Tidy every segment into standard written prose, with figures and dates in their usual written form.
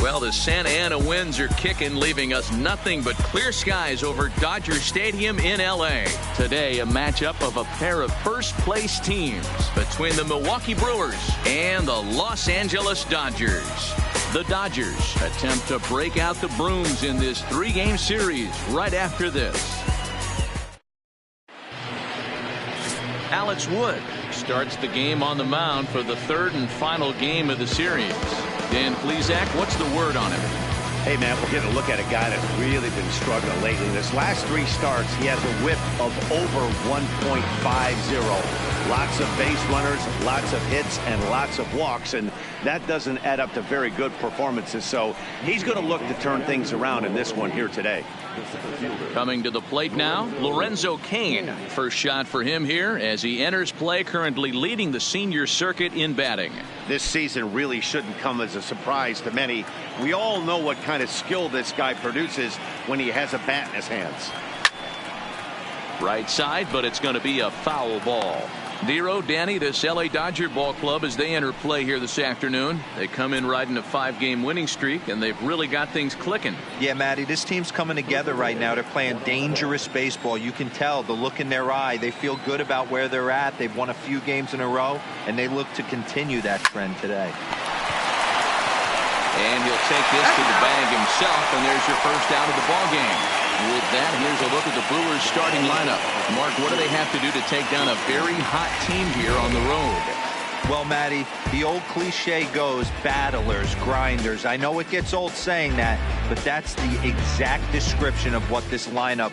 Well, the Santa Ana winds are kicking, leaving us nothing but clear skies over Dodger Stadium in L.A. Today, a matchup of a pair of first-place teams between the Milwaukee Brewers and the Los Angeles Dodgers. The Dodgers attempt to break out the brooms in this three-game series right after this. Alex Wood starts the game on the mound for the third and final game of the series. Dan Plesac, what's the word on him? Hey, man, we're getting a look at a guy that's really been struggling lately. This last three starts, he has a whip of over 1.50. Lots of base runners, lots of hits, and lots of walks, and that doesn't add up to very good performances. So he's going to look to turn things around in this one here today. Coming to the plate now, Lorenzo Cain. First shot for him here as he enters play, currently leading the senior circuit in batting. This season really shouldn't come as a surprise to many. We all know what kind of skill this guy produces when he has a bat in his hands. Right side, but it's going to be a foul ball. Dero, Danny, this L.A. Dodger ball club, as they enter play here this afternoon, they come in riding a 5-game winning streak, and they've really got things clicking. Yeah, Matty, this team's coming together right now. They're playing dangerous baseball. You can tell the look in their eye. They feel good about where they're at. They've won a few games in a row, and they look to continue that trend today. And he'll take this to the bag himself, and there's your first out of the ball game. With that, here's a look at the Brewers starting lineup. Mark, what do they have to do to take down a very hot team here on the road? Well, Matty, the old cliche goes, battlers, grinders. I know it gets old saying that, but that's the exact description of what this lineup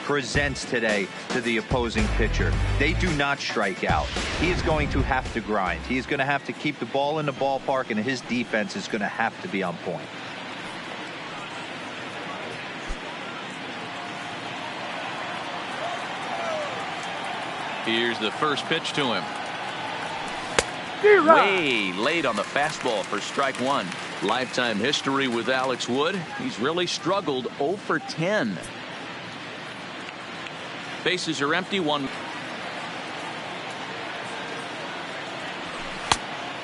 presents today to the opposing pitcher. They do not strike out. He is going to have to grind. He is going to have to keep the ball in the ballpark, and his defense is going to have to be on point. Here's the first pitch to him. Way late on the fastball for strike one. Lifetime history with Alex Wood. He's really struggled 0 for 10. Bases are empty. One.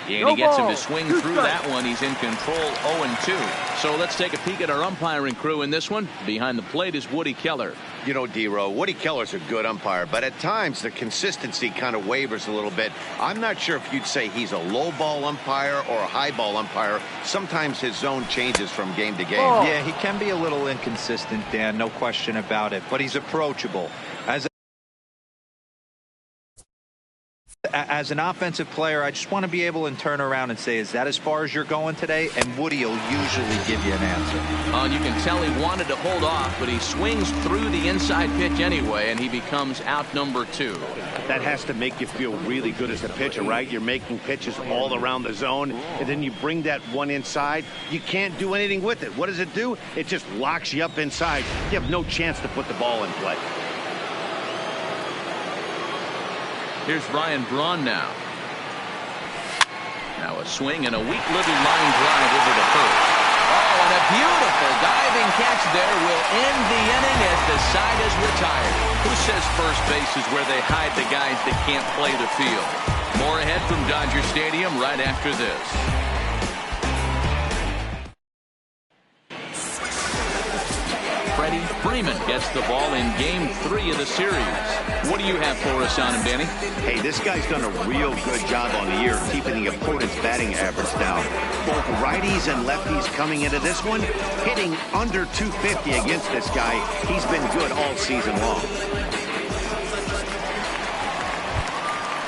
And he gets him to swing through that one. He's in control, 0-2. So let's take a peek at our umpiring crew in this one. Behind the plate is Woody Keller. You know, Dero, Woody Keller's a good umpire, but at times the consistency kind of wavers a little bit. I'm not sure if you'd say he's a low ball umpire or a high ball umpire. Sometimes his zone changes from game to game. Yeah, he can be a little inconsistent, Dan, no question about it, but he's approachable. As an offensive player, I just want to be able to turn around and say, is that as far as you're going today? And Woody will usually give you an answer. You can tell he wanted to hold off, but he swings through the inside pitch anyway, and he becomes out number 2. That has to make you feel really good as a pitcher, right? You're making pitches all around the zone, and then you bring that one inside. You can't do anything with it. What does it do? It just locks you up inside. You have no chance to put the ball in play. Here's Ryan Braun now. Now a swing and a weak little line drive over to first. Oh, and a beautiful diving catch there will end the inning as the side is retired. Who says first base is where they hide the guys that can't play the field? More ahead from Dodger Stadium right after this. Freddie Freeman gets the ball in Game 3 of the series. What do you have for us on him, Danny? Hey, this guy's done a real good job on the year keeping the opponent's batting average down. Both righties and lefties coming into this one, hitting under 250 against this guy. He's been good all season long.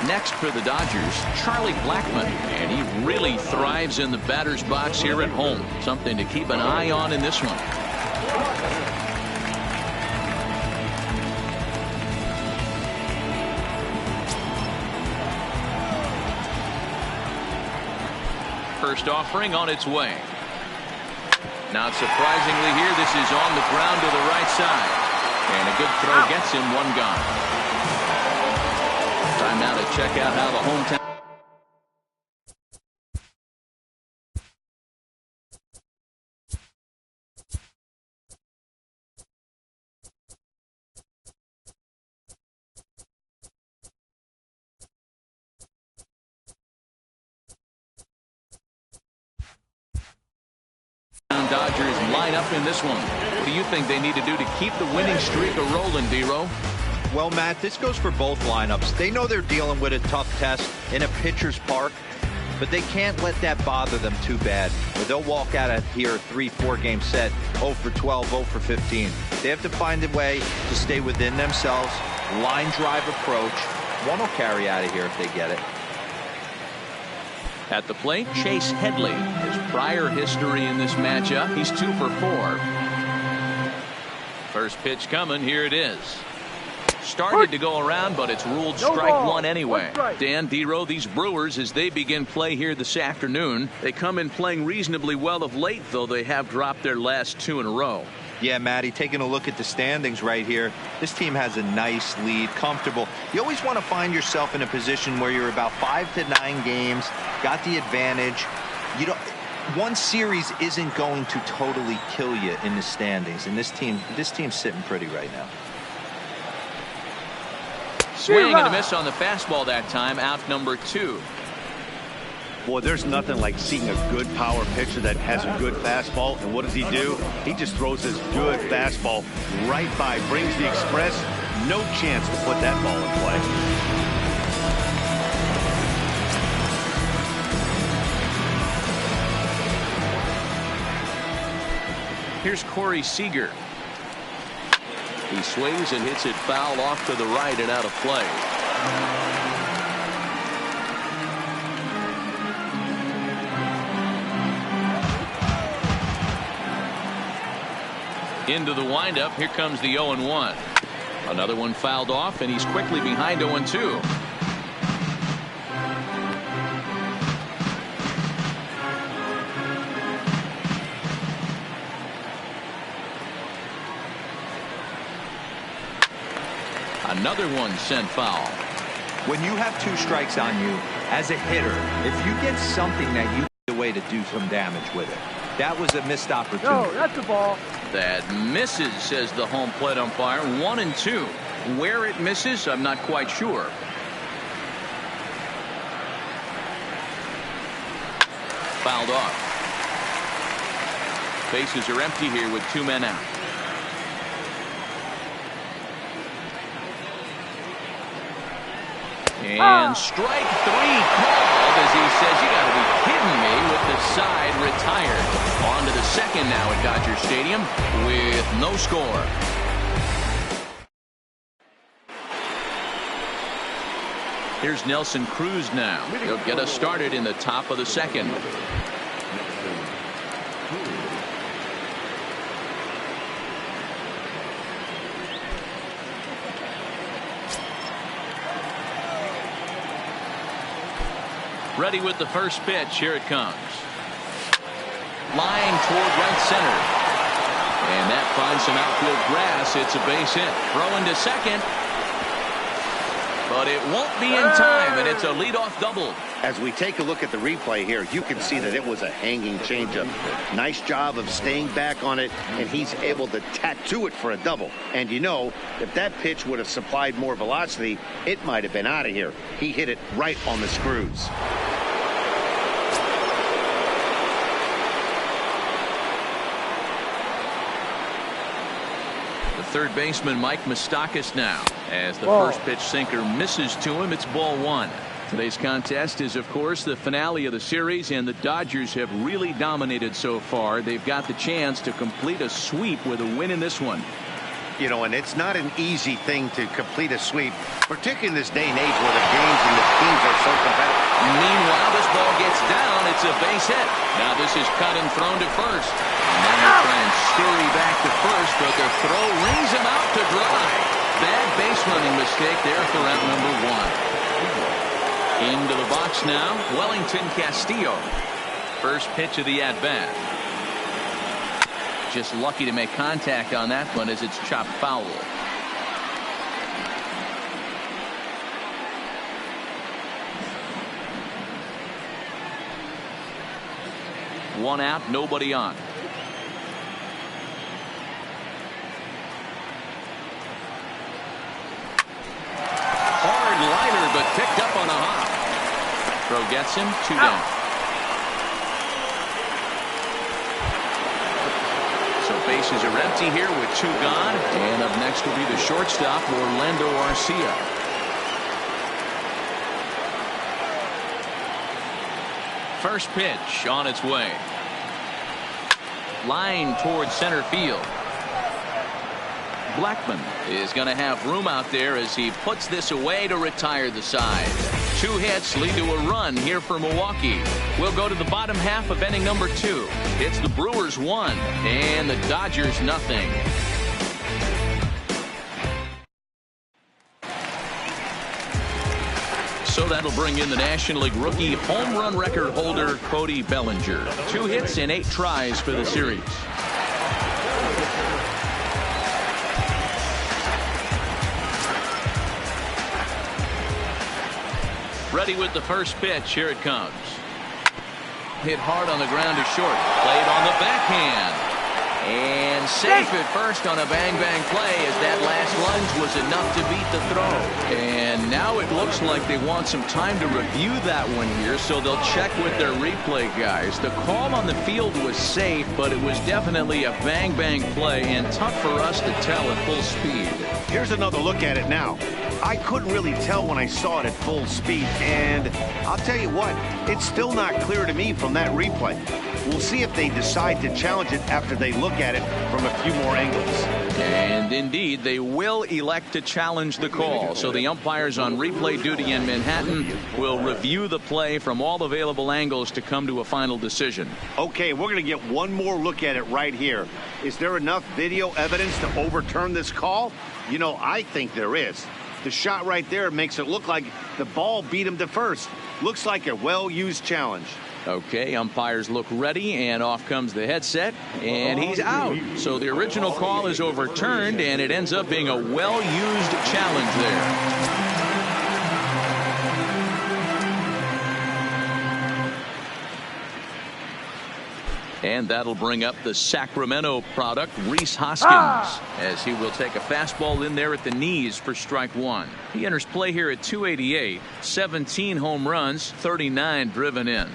Next for the Dodgers, Charlie Blackmon, and he really thrives in the batter's box here at home. Something to keep an eye on in this one. First offering on its way. Not surprisingly here, this is on the ground to the right side. And a good throw gets him one gone. Time now to check out how the hometown line up in this one. What do you think they need to do to keep the winning streak a-rolling, D-Row? Well, Matt, this goes for both lineups. They know they're dealing with a tough test in a pitcher's park, but they can't let that bother them too bad, or they'll walk out of here a 3-4 game set, 0 for 12, 0 for 15. They have to find a way to stay within themselves, line drive approach. One will carry out of here if they get it. At the plate, Chase Headley. His prior history in this matchup, he's 2 for 4. First pitch coming, here it is. Started to go around, but it's ruled strike one anyway. Dan, D-Row, these Brewers, as they begin play here this afternoon, they come in playing reasonably well of late, though they have dropped their last 2 in a row. Yeah, Matty, taking a look at the standings right here, this team has a nice lead, comfortable. You always want to find yourself in a position where you're about 5 to 9 games, got the advantage. You don't, one series isn't going to totally kill you in the standings, and this team's sitting pretty right now. Swing and a miss on the fastball that time, out number 2. Boy, there's nothing like seeing a good power pitcher that has a good fastball. And what does he do? He just throws his good fastball right by, brings the express. No chance to put that ball in play. Here's Corey Seager. He swings and hits it foul off to the right and out of play. Into the windup. Here comes the 0-1. Another one fouled off, and he's quickly behind 0-2. Another one sent foul. When you have 2 strikes on you as a hitter, if you get something that you get away to do some damage with it, that was a missed opportunity. No, that's the ball. That misses, says the home plate umpire. 1-2. Where it misses, I'm not quite sure. Fouled off. Bases are empty here with 2 men out. And strike 3 called as he says, you got to be kidding me, with the side retired. On to the second now at Dodger Stadium with no score. Here's Nelson Cruz now. He'll get us started in the top of the second. Ready with the first pitch. Here it comes. Line toward right center. And that finds some outfield grass. It's a base hit. Throw into second. But it won't be in time, and it's a leadoff double. As we take a look at the replay here, you can see that it was a hanging changeup. Nice job of staying back on it, and he's able to tattoo it for a double. And you know, if that pitch would have supplied more velocity, it might have been out of here. He hit it right on the screws. Third baseman Mike Moustakas now, as the first pitch sinker misses to him. It's ball 1. Today's contest is, of course, the finale of the series, and the Dodgers have really dominated so far. They've got the chance to complete a sweep with a win in this one. You know, and it's not an easy thing to complete a sweep, particularly in this day and age where the games and the teams are so competitive. Meanwhile, this ball gets down. It's a base hit. Now this is cut and thrown to first. And then they try and scurry back to first, but the throw rings him out to dry. Bad base running mistake there for round number 1. Into the box now, Wellington Castillo. First pitch of the at-bat. Just lucky to make contact on that one as it's chopped foul. One out, nobody on. Hard liner, but picked up on a hop. Throw gets him, 2 down. Bases are empty here with 2 gone. And up next will be the shortstop, Orlando Arcia. First pitch on its way. Line towards center field. Blackman is going to have room out there as he puts this away to retire the side. 2 hits lead to a run here for Milwaukee. We'll go to the bottom half of inning number 2. It's the Brewers 1 and the Dodgers nothing. So that'll bring in the National League rookie home run record holder Cody Bellinger. 2 hits and 8 tries for the series. Ready with the first pitch. Here it comes. Hit hard on the ground to short. Played on the backhand. And safe at first on a bang-bang play as that last lunge was enough to beat the throw. And now it looks like they want some time to review that one here, so they'll check with their replay guys. The call on the field was safe, but it was definitely a bang-bang play and tough for us to tell at full speed. Here's another look at it now. I couldn't really tell when I saw it at full speed, and I'll tell you what, it's still not clear to me from that replay. We'll see if they decide to challenge it after they look at it from a few more angles. And indeed, they will elect to challenge the call. So the umpires on replay duty in Manhattan will review the play from all available angles to come to a final decision. Okay, we're going to get one more look at it right here. Is there enough video evidence to overturn this call? You know, I think there is. The shot right there makes it look like the ball beat him to first. Looks like a well-used challenge. Okay, umpires look ready, and off comes the headset, and he's out. So the original call is overturned, and it ends up being a well-used challenge there. And that'll bring up the Sacramento product, Rhys Hoskins, as he will take a fastball in there at the knees for strike 1. He enters play here at 288, 17 home runs, 39 driven in.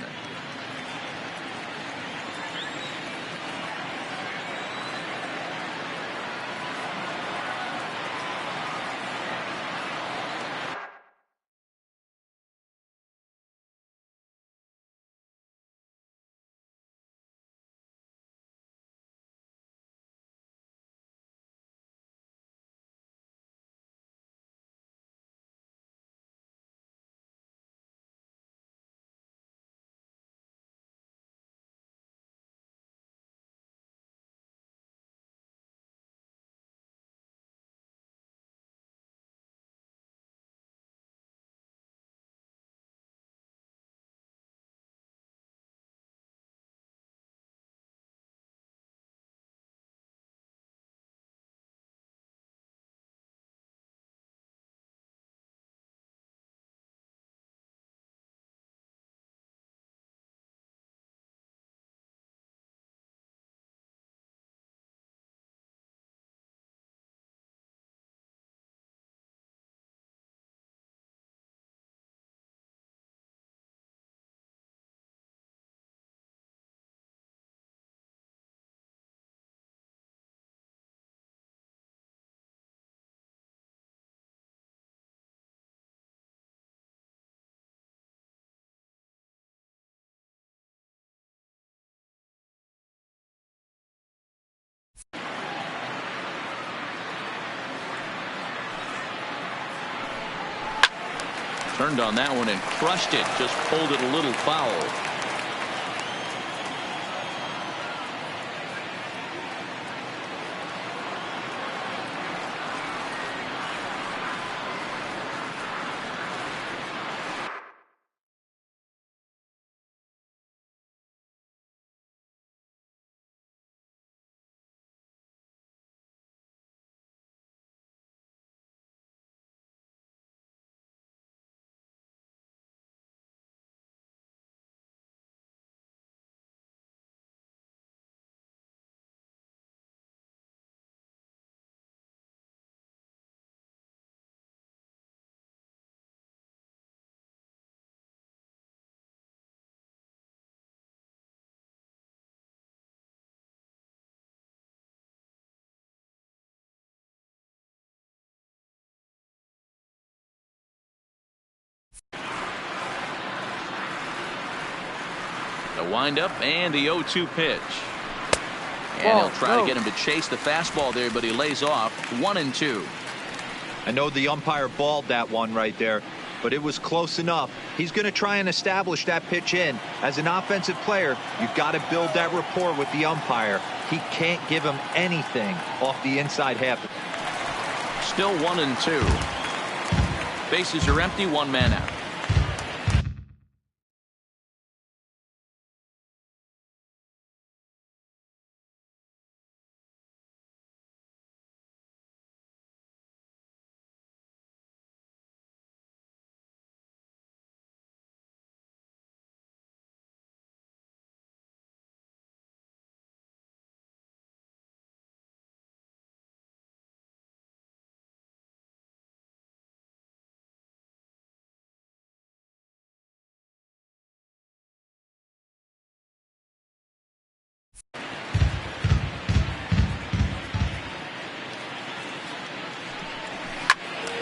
Turned on that one and crushed it. Just pulled it a little foul. The windup and the 0-2 pitch. And he'll try to get him to chase the fastball there, but he lays off. 1-2. I know the umpire balled that one right there, but it was close enough. He's going to try and establish that pitch in. As an offensive player, you've got to build that rapport with the umpire. He can't give him anything off the inside half. Still 1-2. Bases are empty, one man out.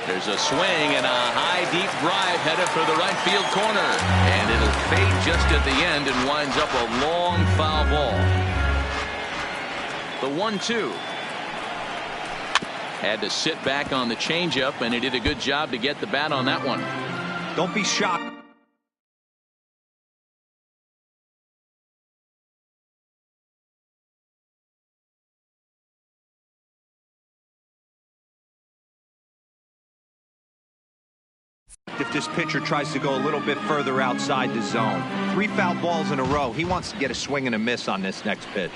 There's a swing and a high deep drive headed for the right field corner, and it'll fade just at the end and winds up a long foul ball. The 1-2 had to sit back on the changeup, and he did a good job to get the bat on that one. Don't be shocked. If this pitcher tries to go a little bit further outside the zone. 3 foul balls in a row. He wants to get a swing and a miss on this next pitch.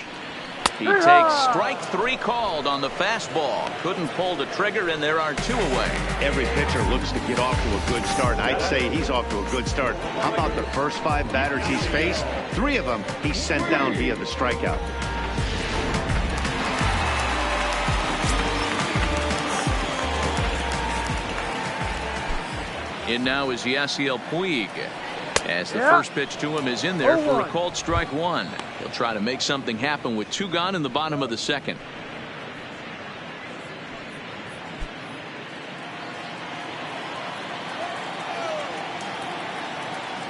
He takes strike 3 called on the fastball. Couldn't pull the trigger, and there are 2 away. Every pitcher looks to get off to a good start. I'd say he's off to a good start. How about the first 5 batters he's faced? 3 of them he's sent down via the strikeout. In now is Yasiel Puig, as the first pitch to him is in there for a called strike 1. He'll try to make something happen with 2 gone in the bottom of the second.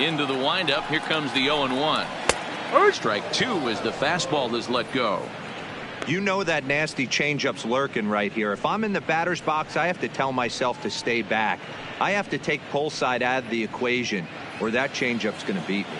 Into the windup. Here comes the 0-1. Strike 2 as the fastball is let go. You know that nasty changeup's lurking right here. If I'm in the batter's box, I have to tell myself to stay back. I have to take pull side out of the equation, or that changeup's going to beat me.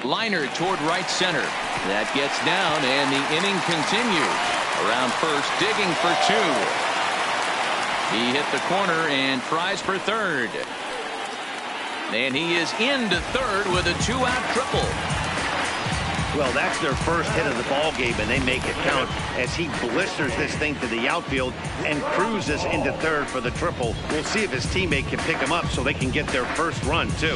Liner toward right center. That gets down, and the inning continues. Around first, digging for 2. He hit the corner and tries for third. And he is into third with a 2-out triple. Well, that's their first hit of the ball game, and they make it count as he blisters this thing to the outfield and cruises into third for the triple. We'll see if his teammate can pick him up so they can get their first run, too.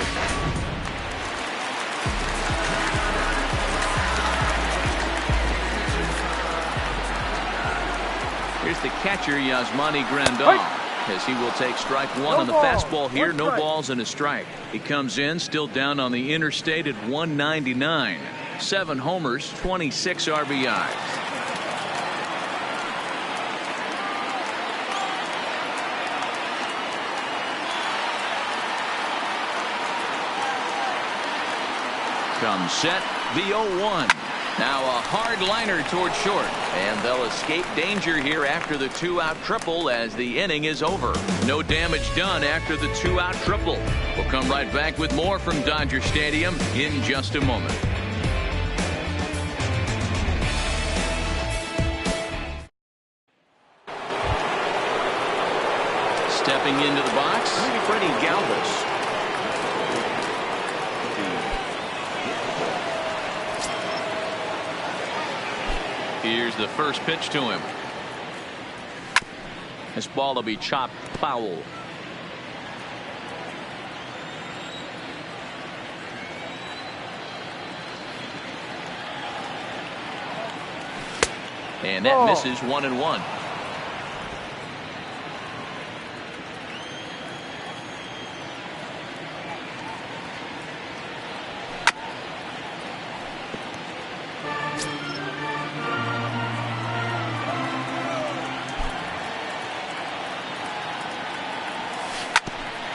Here's the catcher, Yasmani Grandal, as he will take strike 1 on the fastball here. No balls and a strike. He comes in still down on the interstate at 199. 7 homers, 26 RBIs. Comes set, the 0-1. Now a hard liner toward short, and they'll escape danger here after the 2-out triple as the inning is over. No damage done after the 2-out triple. We'll come right back with more from Dodger Stadium in just a moment. Stepping into the box, Freddie Galvis. Here's the first pitch to him. This ball will be chopped foul. And that misses 1-1.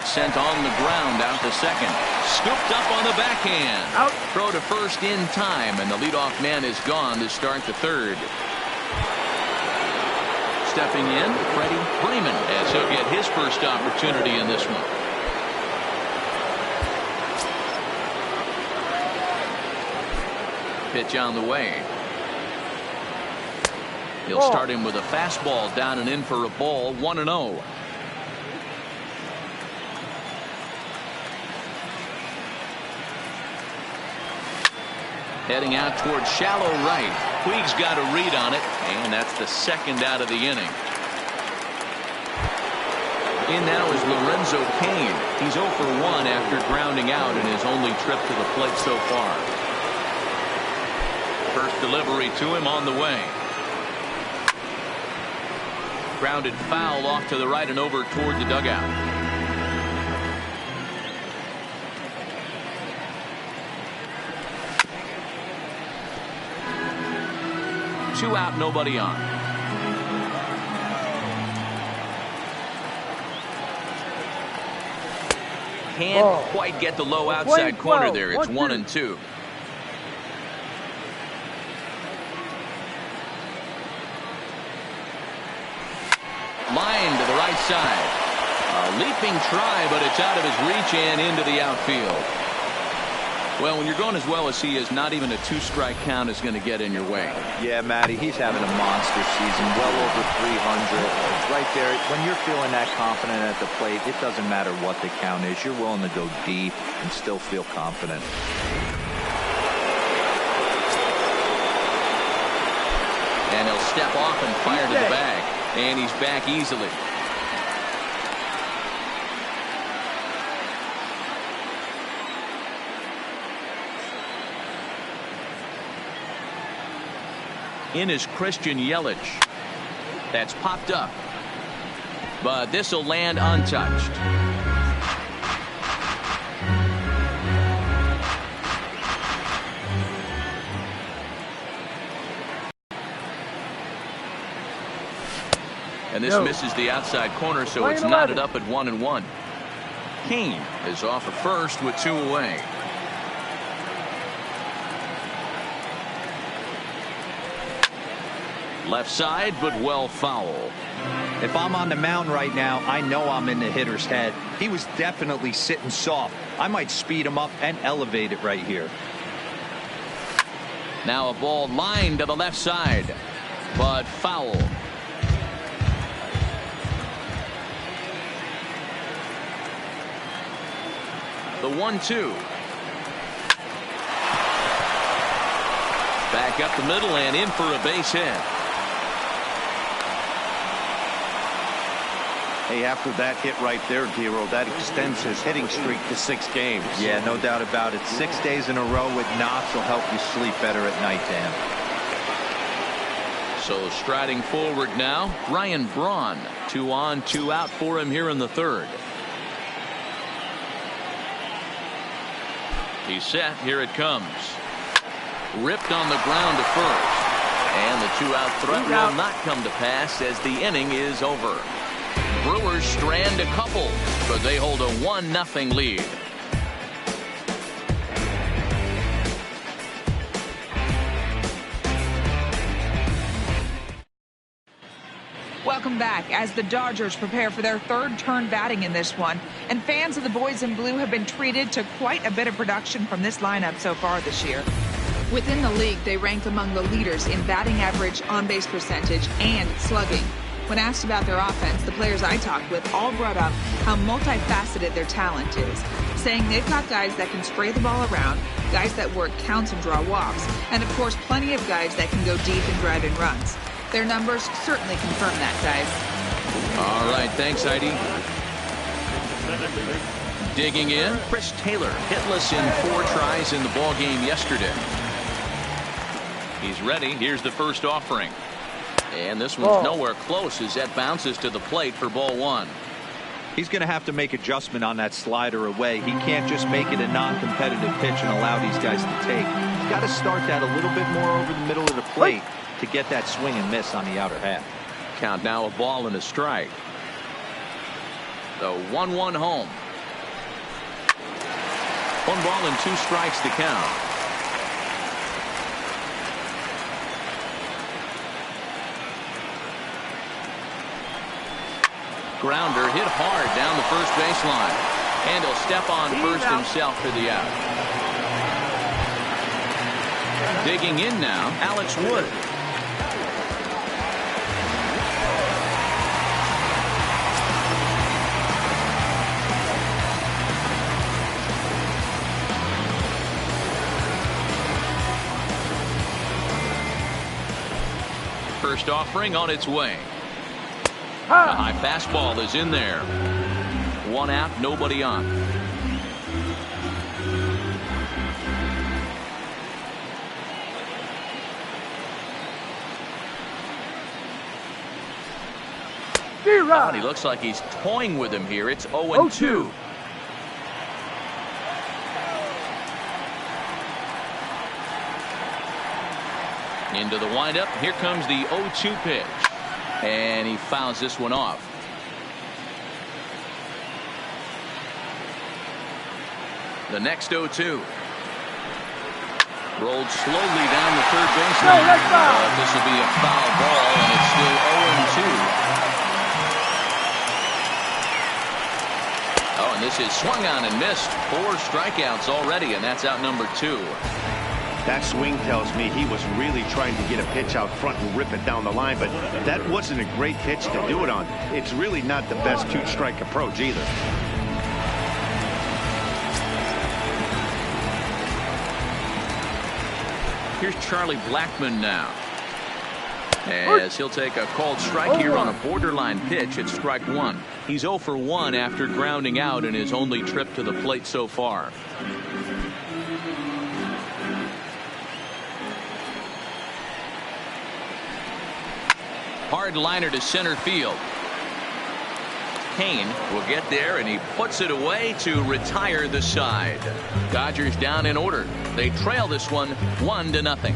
Sent on the ground out to second. Scooped up on the backhand. Out. Throw to first in time, and the leadoff man is gone to start the third. Stepping in, Freddie Freeman, as he'll get his first opportunity in this one. Pitch on the way. He'll start him with a fastball down and in for a ball, 1-0. Heading out towards shallow right. Puig's got a read on it, and that's the second out of the inning. In now is Lorenzo Cain. He's 0 for 1 after grounding out in his only trip to the plate so far. First delivery to him on the way. Grounded foul off to the right and over toward the dugout. 2 out, nobody on. Can't quite get the low outside corner there. It's 1-2. Line to the right side. A leaping try, but it's out of his reach and into the outfield. Well, when you're going as well as he is, not even a 2-strike count is going to get in your way. Yeah, Matty, he's having a monster season, well over 300. Right there, when you're feeling that confident at the plate, it doesn't matter what the count is. You're willing to go deep and still feel confident. And he'll step off and fire to the bag. And he's back easily. In is Christian Yelich. That's popped up. But this will land untouched. And this misses the outside corner, so it's knotted up at 1-1. Cain is off at first with 2 away. Left side, but well foul. If I'm on the mound right now, I know I'm in the hitter's head. He was definitely sitting soft. I might speed him up and elevate it right here. Now a ball lined to the left side, but foul. The 1-2. Back up the middle and in for a base hit. Hey, after that hit right there, Dero, that extends his hitting streak to 6 games. Yeah, no doubt about it. 6 days in a row with knocks will help you sleep better at night, Dan. So striding forward now, Ryan Braun. 2 on, 2 out for him here in the third. He's set. Here it comes. Ripped on the ground to first. And the 2-out threat will not come to pass as the inning is over. Brewers strand a couple, but they hold a 1-0 lead. Welcome back as the Dodgers prepare for their third turn batting in this one. And fans of the boys in blue have been treated to quite a bit of production from this lineup so far this year. Within the league, they rank among the leaders in batting average, on-base percentage, and slugging. When asked about their offense, the players I talked with all brought up how multifaceted their talent is, saying they've got guys that can spray the ball around, guys that work counts and draw walks, and of course plenty of guys that can go deep and drive in runs. Their numbers certainly confirm that, guys. All right, thanks, Heidi. Digging in, Chris Taylor, hitless in 4 tries in the ball game yesterday. He's ready. Here's the first offering. And this one's nowhere close as that bounces to the plate for ball 1. He's going to have to make adjustment on that slider away. He can't just make it a non-competitive pitch and allow these guys to take. He's got to start that a little bit more over the middle of the plate to get that swing and miss on the outer half. Count now, a ball and a strike. The 1-1 home. 1 ball and 2 strikes to count. Grounder hit hard down the first baseline. And he'll step on first himself for the out. Digging in now, Alex Wood. First offering on its way. The high fastball is in there. 1 out, nobody on. Oh, he looks like he's toying with him here. It's 0-2. Into the windup. Here comes the 0-2 pitch. And he fouls this one off. The next 0-2. Rolled slowly down the third baseline. This will be a foul ball, and it's still 0-2. Oh, and this is swung on and missed. 4 strikeouts already, and that's out number 2. That swing tells me he was really trying to get a pitch out front and rip it down the line, but that wasn't a great pitch to do it on. It's really not the best 2-strike approach either. Here's Charlie Blackmon now, as he'll take a called strike here on a borderline pitch at strike 1. He's 0 for 1 after grounding out in his only trip to the plate so far. Hard liner to center field. Kane will get there, and he puts it away to retire the side. Dodgers down in order. They trail this one 1-0.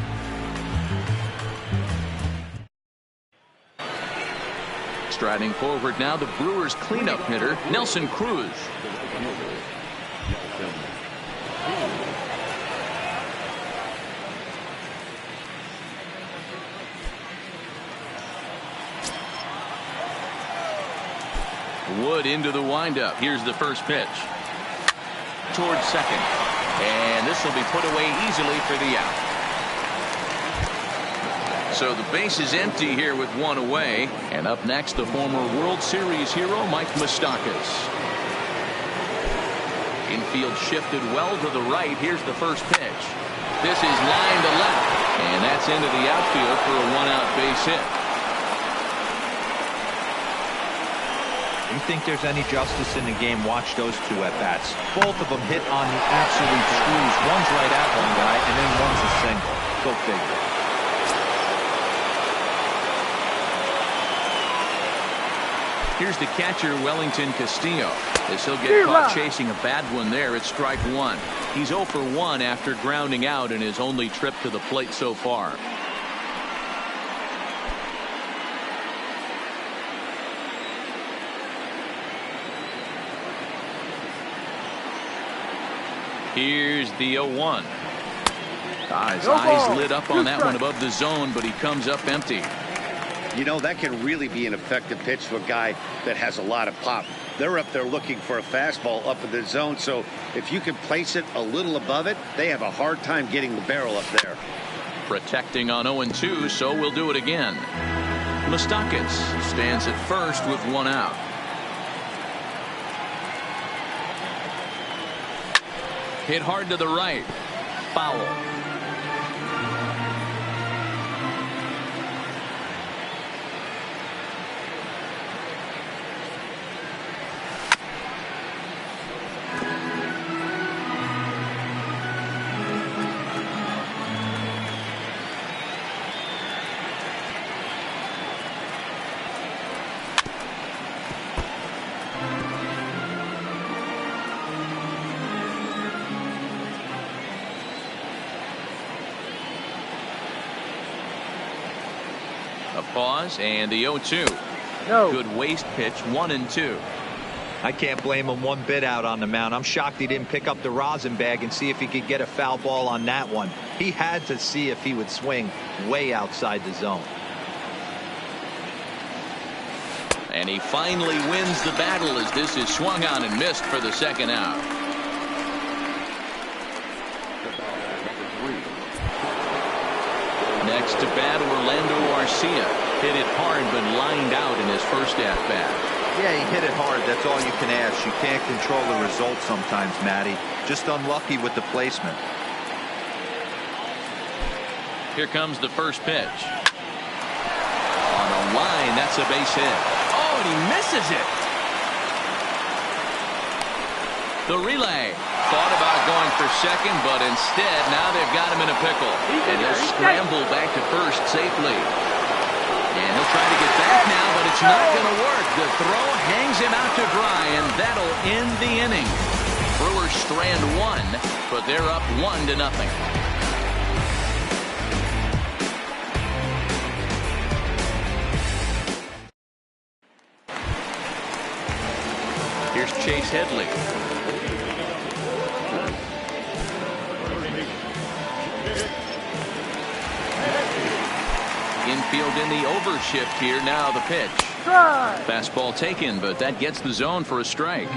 Striding forward now, the Brewers cleanup hitter, Nelson Cruz. Wood into the windup. Here's the first pitch. Towards second. And this will be put away easily for the out. So the base is empty here with 1 away. And up next, the former World Series hero, Mike Moustakas. Infield shifted well to the right. Here's the first pitch. This is line to left. And that's into the outfield for a 1-out base hit. You think there's any justice in the game? Watch those 2 at-bats. Both of them hit on the absolute screws. One's right at one guy, and then one's a single. Go figure. Here's the catcher, Wellington Castillo, as he'll get caught chasing a bad one there at strike 1. He's 0 for 1 after grounding out in his only trip to the plate so far. Here's the 0-1. His eyes lit up on that one above the zone, but he comes up empty. You know, that can really be an effective pitch to a guy that has a lot of pop. They're up there looking for a fastball up in the zone, so if you can place it a little above it, they have a hard time getting the barrel up there. Protecting on 0-2, so we'll do it again. Mustakis stands at first with one out. Hit hard to the right. Foul. A pause and the 0-2. No. Good waste pitch, 1-2. I can't blame him one bit out on the mound. I'm shocked he didn't pick up the rosin bag and see if he could get a foul ball on that one. He had to see if he would swing way outside the zone. And he finally wins the battle as this is swung on and missed for the second out. Next to bat, Orlando Arcia. Hit it hard but lined out in his first at-bat. Yeah, he hit it hard. That's all you can ask. You can't control the result sometimes, Matty. Just unlucky with the placement. Here comes the first pitch. On a line, that's a base hit. Oh, and he misses it. The relay. Thought about going for second, but instead now they've got him in a pickle. And he'll scramble back to first safely. And he'll try to get back now, but it's not going to work. The throw hangs him out to dry, and that'll end the inning. Brewers strand one, but they're up 1-0. Here's Chase Headley. Infield in the overshift here. Now the pitch. Fastball taken, but that gets the zone for a strike.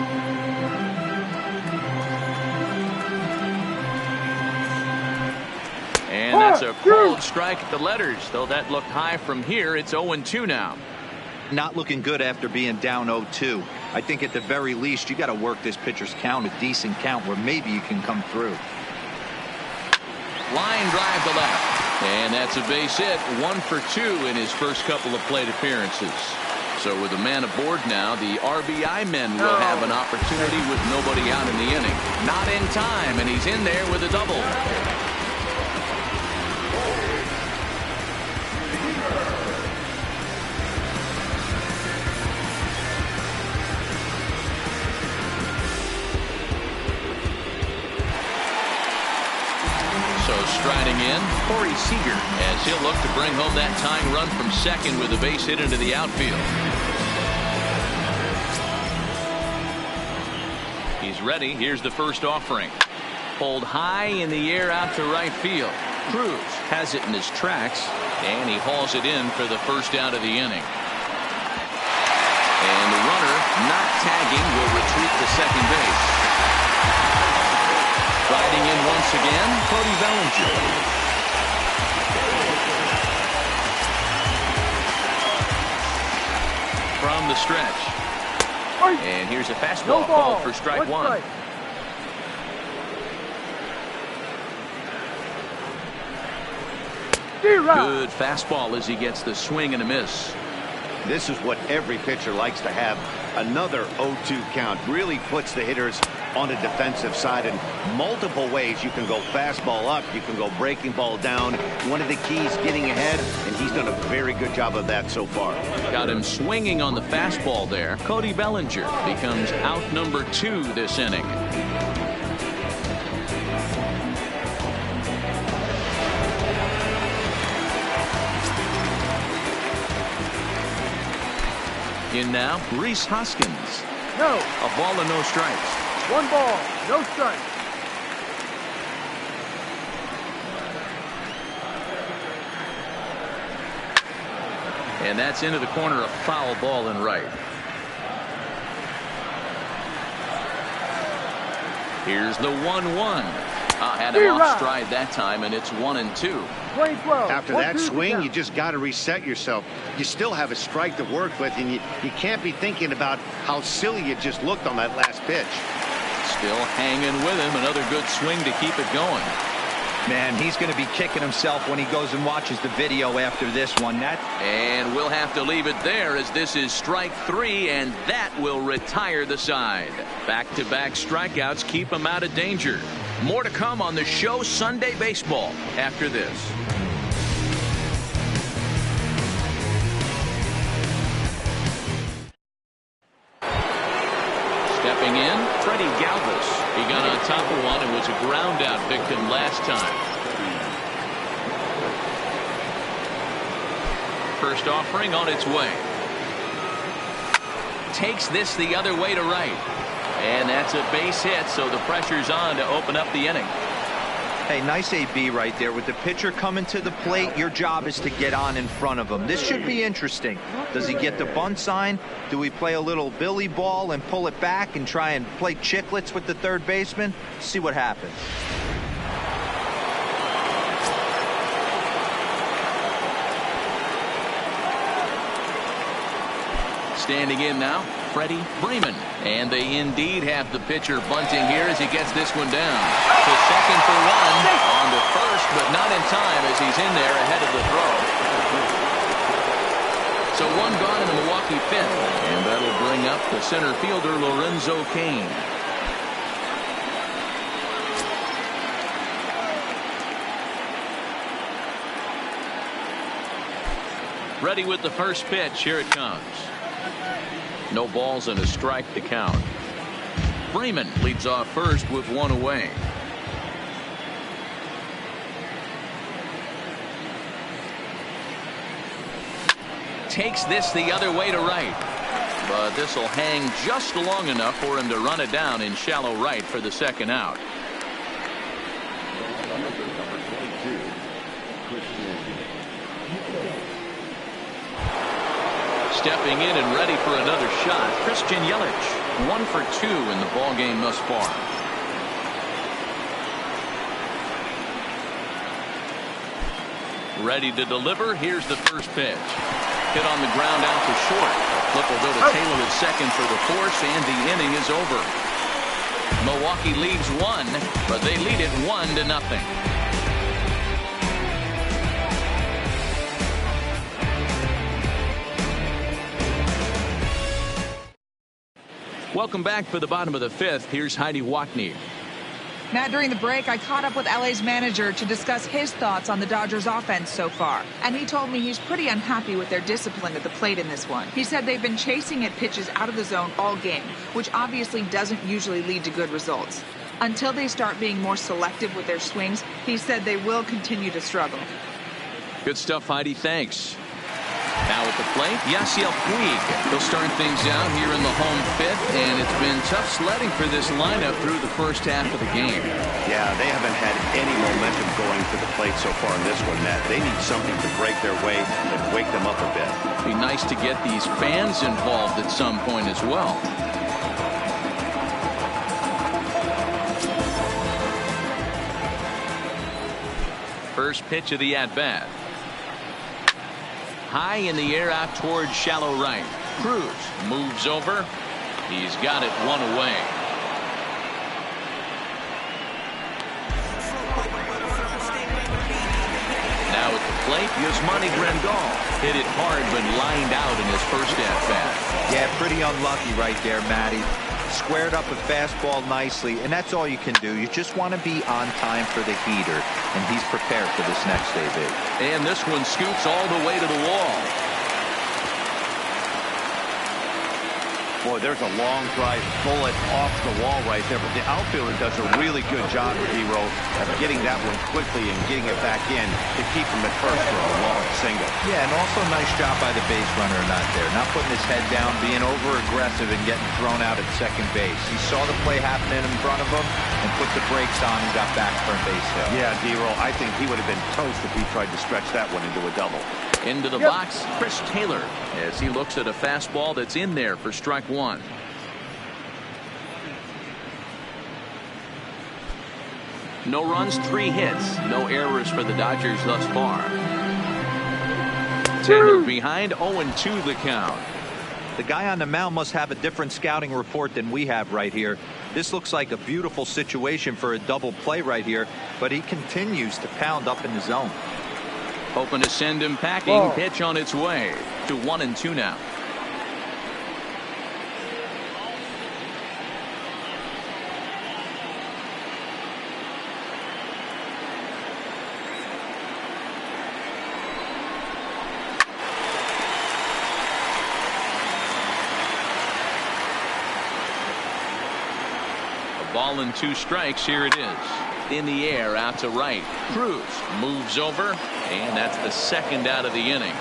And that's a cold strike at the letters. Though that looked high from here, it's 0-2 now. Not looking good after being down 0-2. I think at the very least you got to work this pitcher's count, a decent count where maybe you can come through. Line drive to left. And that's a base hit. 1 for 2 in his first couple of plate appearances. So with a man aboard now, the RBI men will have an opportunity with nobody out in the inning. Not in time, and he's in there with a double. Striding in, Corey Seager, as he'll look to bring home that tying run from second with a base hit into the outfield. He's ready. Here's the first offering. Pulled high in the air out to right field. Cruz has it in his tracks, and he hauls it in for the first out of the inning. And the runner, not tagging, will retreat to second base. Riding in once again, Cody Bellinger. From the stretch. And here's a fastball called for strike one. Good fastball as he gets the swing and a miss. This is what every pitcher likes to have. Another 0-2 count really puts the hitters on the defensive side in multiple ways. You can go fastball up, you can go breaking ball down. One of the keys, getting ahead, and he's done a very good job of that so far. Got him swinging on the fastball there. Cody Bellinger becomes out number 2 this inning. In now, Rhys Hoskins. No. A ball and no strikes. 1 ball, no strikes. And that's into the corner, a foul ball and right. Here's the 1-1. Had him off stride that time, and it's 1-2. After that swing, you just got to reset yourself. You still have a strike to work with, and you can't be thinking about how silly you just looked on that last pitch. Still hanging with him. Another good swing to keep it going. Man, he's going to be kicking himself when he goes and watches the video after this one. And we'll have to leave it there, as this is strike 3, and that will retire the side. Back-to-back strikeouts keep him out of danger. More to come on the show Sunday Baseball after this. Stepping in, Freddie Galvis. He got on top of one and was a ground out victim last time. First offering on its way. Takes this the other way to right. And that's a base hit, so the pressure's on to open up the inning. Hey, nice AB right there. With the pitcher coming to the plate, your job is to get on in front of him. This should be interesting. Does he get the bunt sign? Do we play a little billy ball and pull it back and try and play chicklets with the third baseman? See what happens. Standing in now, Freddie Freeman. And they indeed have the pitcher bunting here as he gets this one down. To second for one, on to first, but not in time as he's in there ahead of the throw. So one gone in the Milwaukee fifth, and that'll bring up the center fielder Lorenzo Cain. Ready with the first pitch. Here it comes. No balls and a strike to count. Freeman leads off first with one away. Takes this the other way to right. But this will hang just long enough for him to run it down in shallow right for the second out. Stepping in and ready for another shot, Christian Yelich. 1 for 2 in the ballgame thus far. Ready to deliver. Here's the first pitch. Hit on the ground out to short. Flip will go to Taylor at second for the force, and the inning is over. Milwaukee leads 1, but they lead it 1-0. Welcome back for the bottom of the fifth. Here's Heidi Watney. Matt, during the break, I caught up with LA's manager to discuss his thoughts on the Dodgers offense so far. And he told me he's pretty unhappy with their discipline at the plate in this one. He said they've been chasing at pitches out of the zone all game, which obviously doesn't usually lead to good results. Until they start being more selective with their swings, he said they will continue to struggle. Good stuff, Heidi. Thanks. Now at the plate, Yasiel Puig. He'll start things out here in the home fifth, and it's been tough sledding for this lineup through the first half of the game. Yeah, they haven't had any momentum going to the plate so far in this one, Matt. They need something to break their way and wake them up a bit. Be nice to get these fans involved at some point as well. First pitch of the at-bat. High in the air out towards shallow right. Cruz moves over. He's got it one away. Now at the plate, Yasmani Grandal hit it hard but lined out in his first at-bat. Yeah, pretty unlucky right there, Matty. Squared up a fastball nicely, and that's all you can do. You just want to be on time for the heater, and he's prepared for this next AB. And this one scoots all the way to the wall. Boy, there's a long drive bullet off the wall right there, but the outfielder does a really good job, Hero, of getting that one quickly and getting it back in to keep him at first for a long single. Yeah, and also nice job by the base runner not there. Not putting his head down, being over-aggressive and getting thrown out at second base. He saw the play happening in front of him and put the brakes on and got back for a base hit. Yeah, Hero, I think he would have been toast if he tried to stretch that one into a double. Into the box, Chris Taylor, as he looks at a fastball that's in there for strike one. No runs, 3 hits, no errors for the Dodgers thus far. 10 behind, 0-2 the count. The guy on the mound must have a different scouting report than we have right here. This looks like a beautiful situation for a double play right here, but he continues to pound up in the zone. Hoping to send him packing. Pitch on its way to 1-2 now. Ball and 2 strikes. Here it is. In the air, out to right. Cruz moves over, and that's the 2nd out of the inning.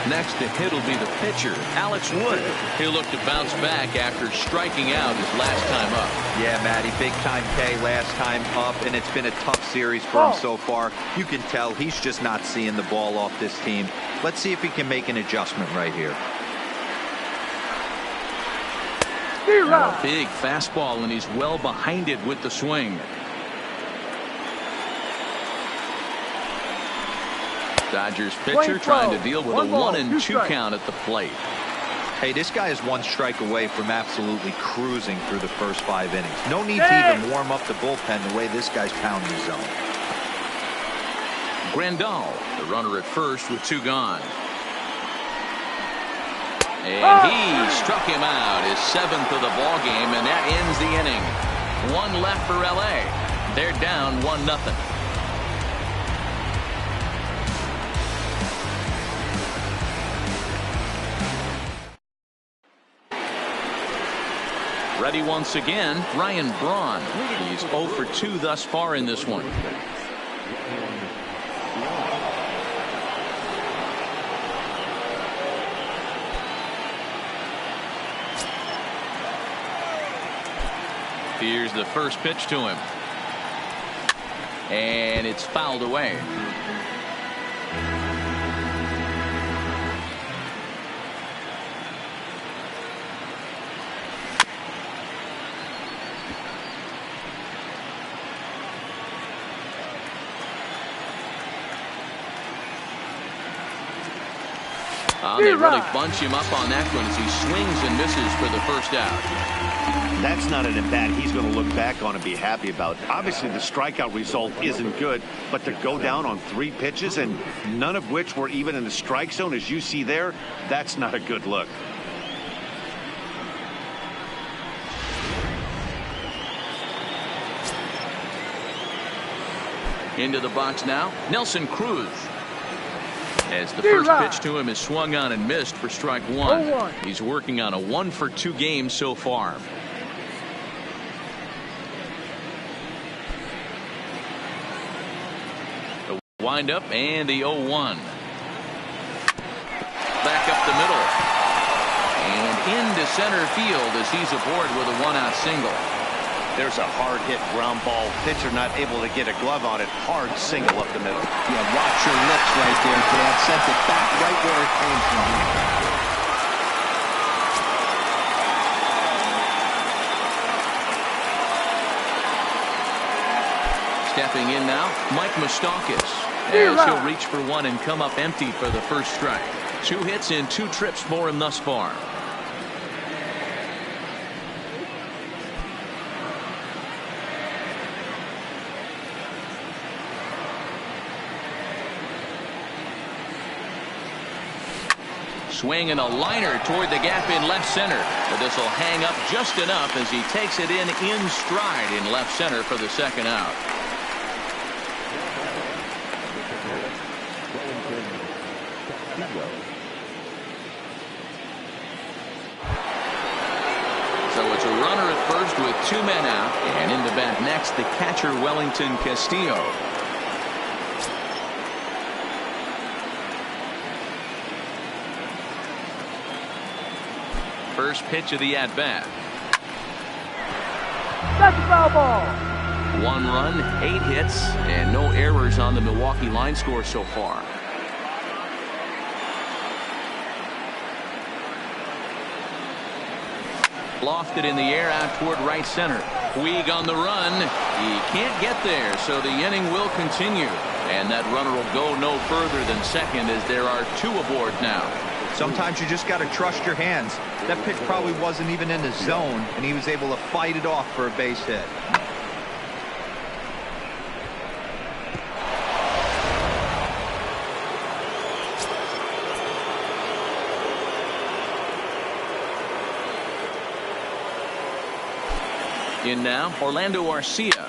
Next to hit will be the pitcher, Alex Wood. He'll look to bounce back after striking out his last time up. Yeah, Matty, big time K last time up, and it's been a tough series for him so far. You can tell he's just not seeing the ball off this team. Let's see if he can make an adjustment right here. Now a big fastball, and he's well behind it with the swing. Dodgers pitcher trying to deal with a 1-2 count at the plate. Hey, this guy is 1 strike away from absolutely cruising through the first 5 innings. No need to even warm up the bullpen the way this guy's pounding the zone. Grandal, the runner at first with 2 gone. And he struck him out, his 7th of the ball game, and that ends the inning. 1 left for LA. They're down 1-0. Ready once again, Ryan Braun. He's 0 for 2 thus far in this one. Here's the first pitch to him. And it's fouled away. They really bunch him up on that one as he swings and misses for the first out. That's not an at-bat he's going to look back on and be happy about. Obviously, the strikeout result isn't good, but to go down on 3 pitches and none of which were even in the strike zone, as you see there, that's not a good look. Into the box now, Nelson Cruz. As the first pitch to him is swung on and missed for strike 1. He's working on a 1 for 2 game so far. The windup and the 0-1. Back up the middle. And into center field as he's aboard with a 1-out single. There's a hard hit ground ball. Pitcher not able to get a glove on it. Hard single up the middle. Yeah, watch your lips right there, Dad. Sent it back right where it came from. Stepping in now, Mike Moustakas. As he'll reach for 1 and come up empty for the first strike. 2 hits and 2 trips for him thus far. Swing and a liner toward the gap in left center. But this will hang up just enough as he takes it in stride in left center for the 2nd out. So it's a runner at first with 2 men out. And in the bat next, the catcher Wellington Castillo. First pitch of the at-bat. That's a foul ball. 1 run, 8 hits, and no errors on the Milwaukee line score so far. Lofted in the air out toward right center. Puig on the run. He can't get there, so the inning will continue. And that runner will go no further than second as there are 2 aboard now. Sometimes you just got to trust your hands. That pitch probably wasn't even in the zone, and he was able to fight it off for a base hit. In now, Orlando Arcia.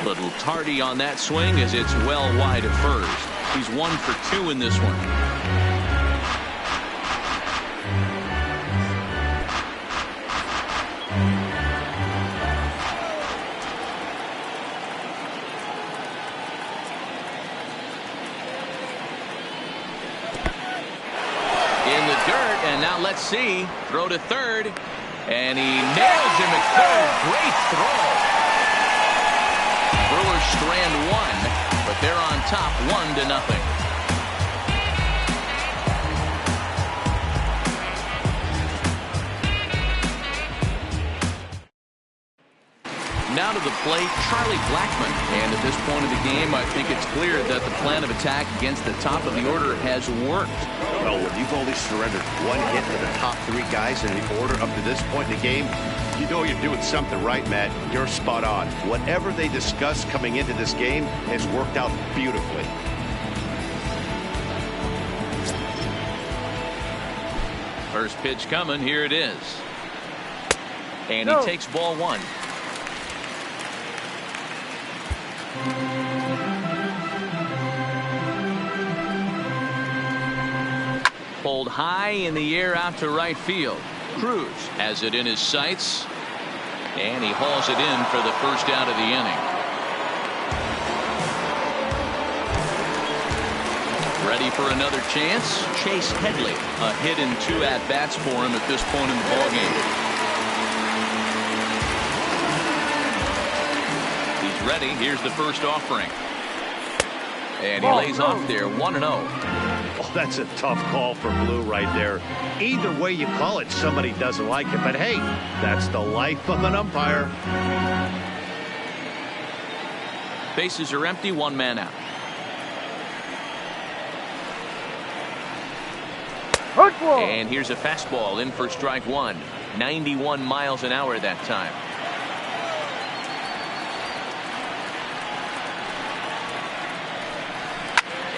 Little tardy on that swing as it's well wide at first. He's 1 for 2 in this one. In the dirt, and now let's see. Throw to third, and he nails him at third. Great throw. Brewers strand 1, but they're on top 1-0. Now to the plate, Charlie Blackmon. And at this point of the game, I think it's clear that the plan of attack against the top of the order has worked. Well, when you've only surrendered 1 hit to the top 3 guys in the order up to this point in the game, you know you're doing something right, Matt. You're spot on. Whatever they discussed coming into this game has worked out beautifully. First pitch coming. Here it is. And he takes ball 1. Pulled high in the air out to right field. Cruz has it in his sights, and he hauls it in for the first out of the inning. Ready for another chance? Chase Headley. A hit and 2 at-bats for him at this point in the ballgame. He's ready. Here's the first offering. And he lays off there 1-0. Oh, that's a tough call for Blue right there. Either way you call it, somebody doesn't like it. But hey, that's the life of an umpire. Bases are empty, 1 man out. And here's a fastball in for strike 1. 91 miles an hour that time.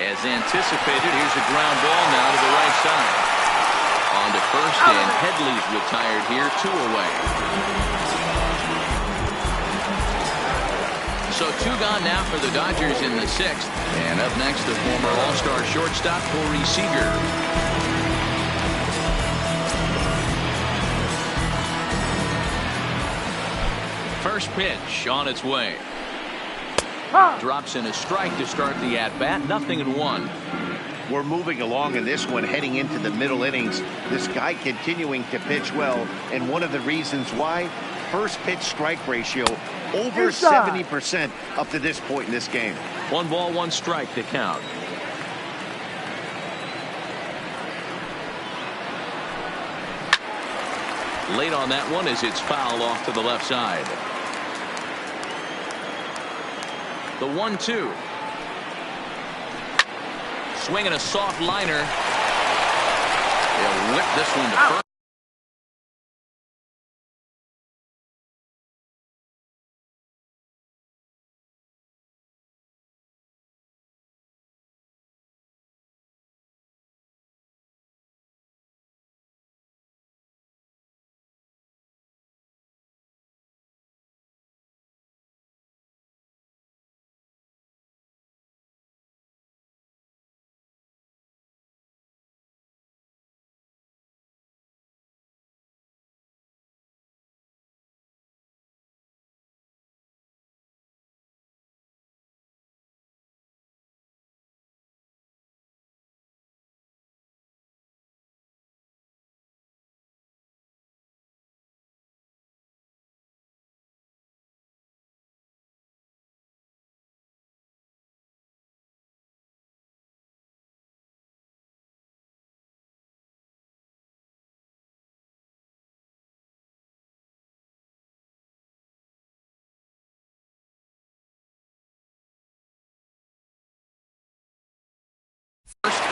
As anticipated, here's a ground ball now to the right side. On to first, and Headley's retired here, 2 away. So 2 gone now for the Dodgers in the 6th. And up next, the former All-Star shortstop, Corey Seager. First pitch on its way. Drops in a strike to start the at-bat. 0-1. We're moving along in this one, heading into the middle innings. This guy continuing to pitch well, and one of the reasons why, first pitch strike ratio over 70% up to this point in this game. 1 ball, 1 strike to count. Late on that one as it's fouled off to the left side. The 1-2. Swinging a soft liner. They'll whip this one to first.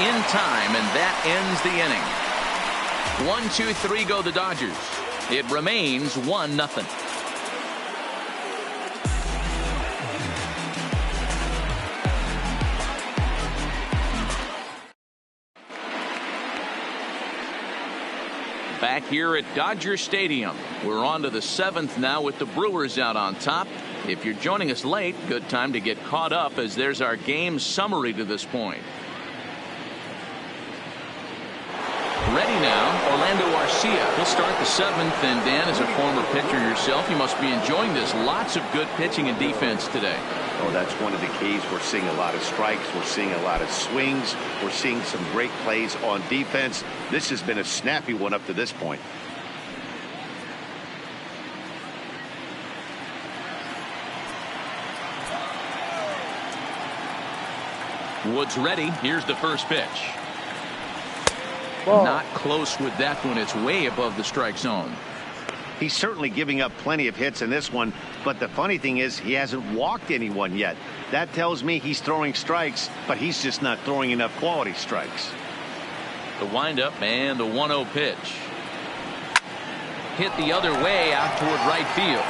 in time, and that ends the inning. 1-2-3 go the Dodgers. It remains 1-0. Back here at Dodger Stadium, we're on to the 7th now with the Brewers out on top. If you're joining us late, good time to get caught up as there's our game summary to this point. Ready now, Orlando Arcia. He'll start the 7th, and Dan, as a former pitcher yourself, you must be enjoying this. Lots of good pitching and defense today. Oh, that's one of the keys. We're seeing a lot of strikes. We're seeing a lot of swings. We're seeing some great plays on defense. This has been a snappy one up to this point. Woods ready. Here's the first pitch. Ball. Not close with that one. It's way above the strike zone. He's certainly giving up plenty of hits in this one, but the funny thing is he hasn't walked anyone yet. That tells me he's throwing strikes, but he's just not throwing enough quality strikes. The windup and the 1-0 pitch. Hit the other way out toward right field.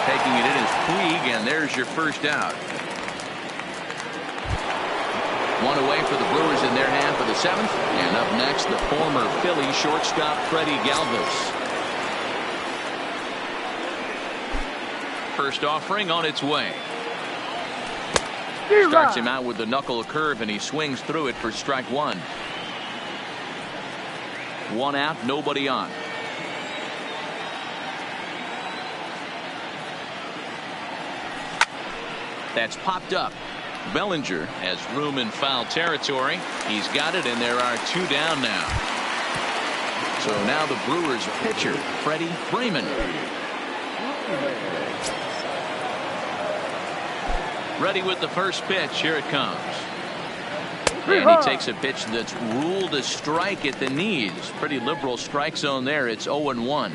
Taking it in is Puig, and there's your first out. One away for the Brewers in their half of the 7th. And up next, the former Philly shortstop Freddie Galvis. First offering on its way. Starts him out with the knuckle curve, and he swings through it for strike one. One out, nobody on. That's popped up. Bellinger has room in foul territory. He's got it, and there are 2 down now. So now the Brewers pitcher, Freddie Freeman. Ready with the first pitch. Here it comes. And he takes a pitch that's ruled a strike at the knees. Pretty liberal strike zone there. It's 0-1.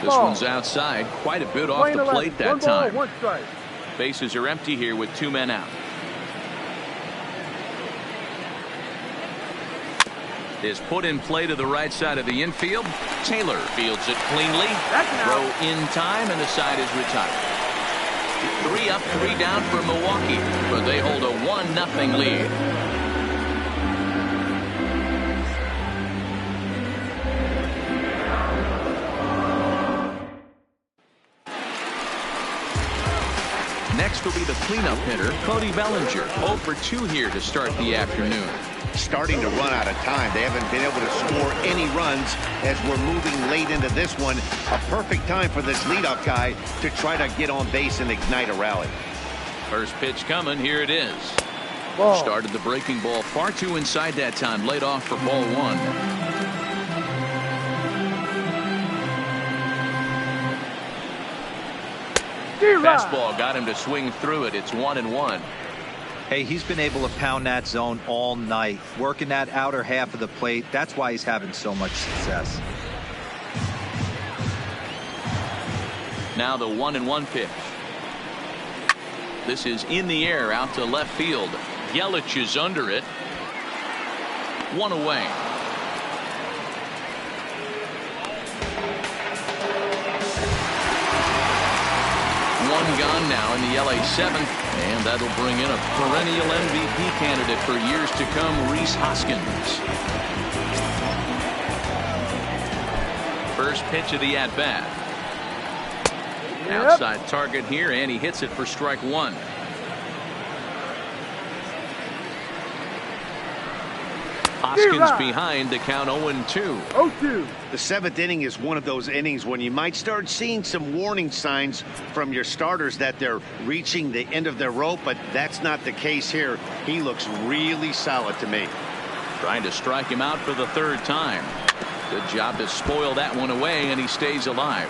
This one's outside, quite a bit off the plate that time. Bases are empty here with 2 men out. Is put in play to the right side of the infield. Taylor fields it cleanly. Throw in time, and the side is retired. 3 up, 3 down for Milwaukee, but they hold a 1-0 lead. Next will be the cleanup hitter, Cody Bellinger. 0 for 2 here to start the afternoon. Starting to run out of time. They haven't been able to score any runs as we're moving late into this one. A perfect time for this leadoff guy to try to get on base and ignite a rally. First pitch coming. Here it is. Ball. Started the breaking ball far too inside that time. Laid off for ball 1. Fastball got him to swing through it. It's 1-1. Hey, he's been able to pound that zone all night, working that outer half of the plate. That's why he's having so much success. Now the 1-1 pitch. This is in the air out to left field. Yelich is under it. 1 away. One gone now in the LA 7th, and that'll bring in a perennial MVP candidate for years to come, Rhys Hoskins. First pitch of the at-bat. Outside target here, and he hits it for strike 1. Hoskins behind, the count 0-2. 0-2. The 7th inning is one of those innings when you might start seeing some warning signs from your starters that they're reaching the end of their rope, but that's not the case here. He looks really solid to me. Trying to strike him out for the 3rd time. Good job to spoil that one away, and he stays alive.